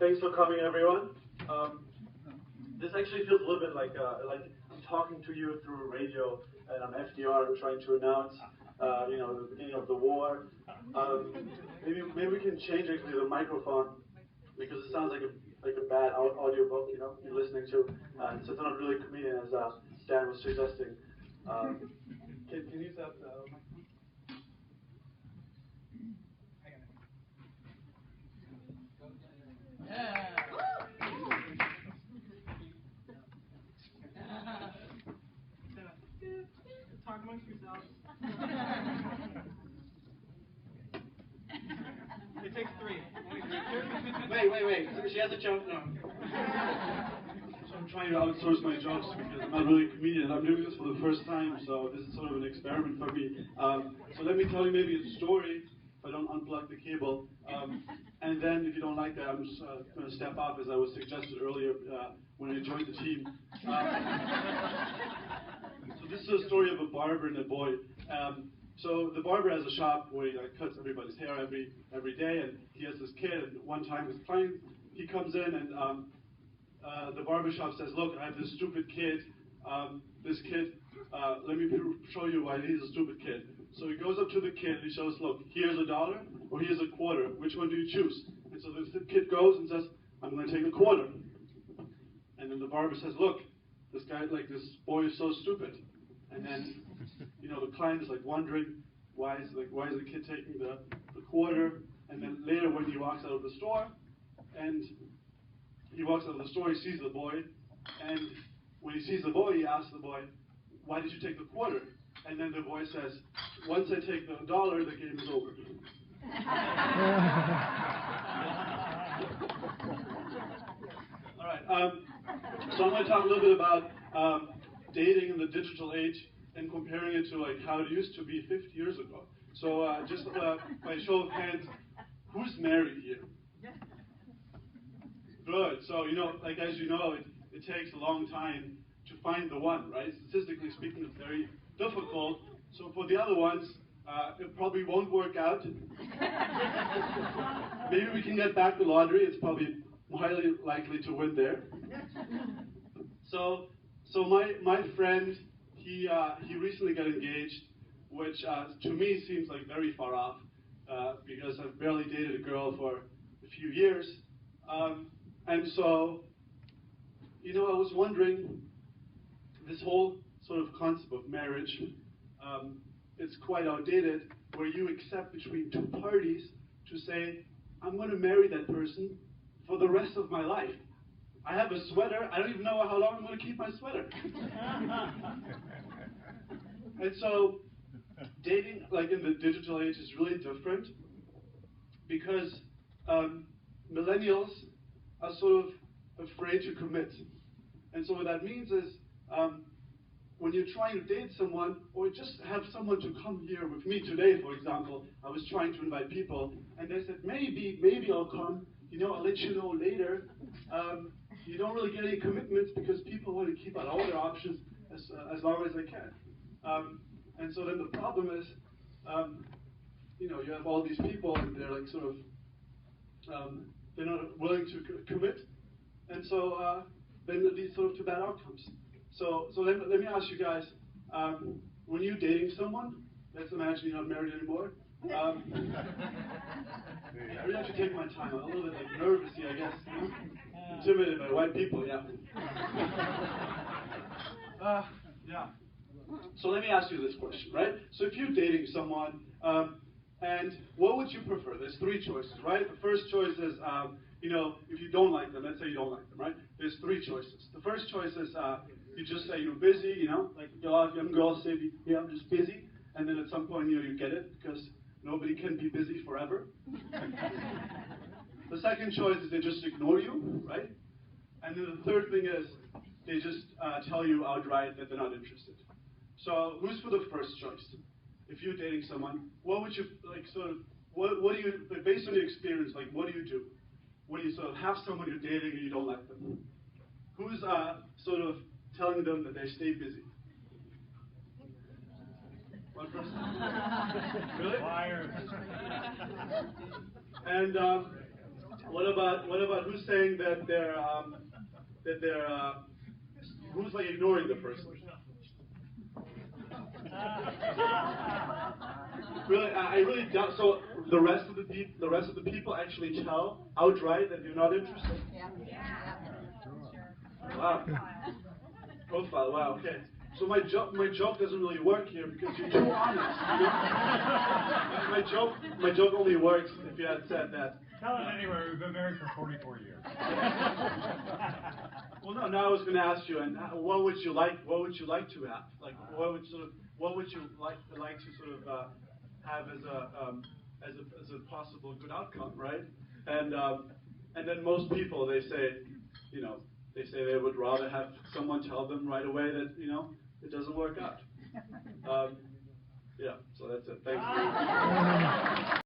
Thanks for coming, everyone. This actually feels a little bit like I'm talking to you through radio, and I'm FDR. I'm trying to announce, the beginning of the war. Maybe we can change actually the microphone because it sounds like a bad audio book. You're listening to, so it's not really a comedian as Dan was suggesting. Can you use that? Talk amongst yourselves. It takes three. Wait. She has a joke now. So I'm trying to outsource my jokes because I'm not really a comedian. I'm doing this for the first time, so this is sort of an experiment for me. So let me tell you maybe a story if I don't unplug the cable. And then if you don't like that, I'm just going to step up as I was suggested earlier when I joined the team. So this is a story of a barber and a boy. So the barber has a shop where he cuts everybody's hair every day, and he has this kid. And one time his client, he comes in and the barber shop says, "Look, I have this stupid kid. This kid, let me show you why he's a stupid kid." So he goes up to the kid and he shows, "Look, here's $1 or here's a quarter. Which one do you choose?" And so the kid goes and says, "I'm going to take the quarter." And then the barber says, "Look, this boy is so stupid." And then, the client is wondering why is the kid taking the quarter? And then later when he walks out of the store, he sees the boy, and when he sees the boy, he asks the boy, "Why did you take the quarter?" And then the boy says, "Once I take the $1, the game is over." All right. So I'm going to talk a little bit about dating in the digital age and comparing it to how it used to be 50 years ago. So just by show of hands, who's married here? Good. So as you know, it takes a long time to find the one, right? Statistically speaking, it's very difficult. So for the other ones, it probably won't work out. Maybe we can get back the lottery. It's probably highly likely to win there. So my friend, he recently got engaged, which to me seems like very far off because I've barely dated a girl for a few years, and so I was wondering, this whole sort of concept of marriage, it's quite outdated, where you accept between two parties to say, "I'm going to marry that person for the rest of my life. I have a sweater. I don't even know how long I'm going to keep my sweater." And so dating in the digital age is really different because millennials are sort of afraid to commit. And so what that means is when you're trying to date someone or just have someone to come here with me today, for example, I was trying to invite people and they said, maybe I'll come, I'll let you know later. You don't really get any commitments because people want to keep out all their options as long as they can. And so then the problem is, you have all these people and they're they're not willing to commit. And so then it leads sort of to bad outcomes. So let me ask you guys, when you're dating someone, let's imagine you're not married anymore. I really have to take my time. I'm a little bit nervous here, I guess. Intimidated by white people, yeah. Yeah. So let me ask you this question, right? So if you're dating someone, and what would you prefer? There's three choices, right? The first choice is, if you don't like them, let's say you don't like them, right? There's three choices. The first choice is you just say you're busy, like a lot of young girls say, "Yeah, I'm just busy," and then at some point, you get it because nobody can be busy forever. The second choice is they just ignore you, right? And then the third thing is they just tell you outright that they're not interested. So who's for the first choice? If you're dating someone, what would you what do you, based on your experience, what do you do when you sort of have someone you're dating and you don't like them? Who's sort of telling them that they stay busy? One person? Really? Liar. And What about who's saying that they're who's like ignoring the person? Really, I really doubt. So the rest of the people actually tell outright that you're not interested. Yeah. Wow. Profile. Wow. Okay. So my joke doesn't really work here because you're too honest. You know? my joke only works if you had said that. Tell it anyway. We've been married for 44 years. Well, no. Now I was going to ask you, and what would you like to have? Like, what would you like to sort of have as a possible good outcome, right? And then most people they say they would rather have someone tell them right away that it doesn't work out. Yeah. So that's it. Thanks.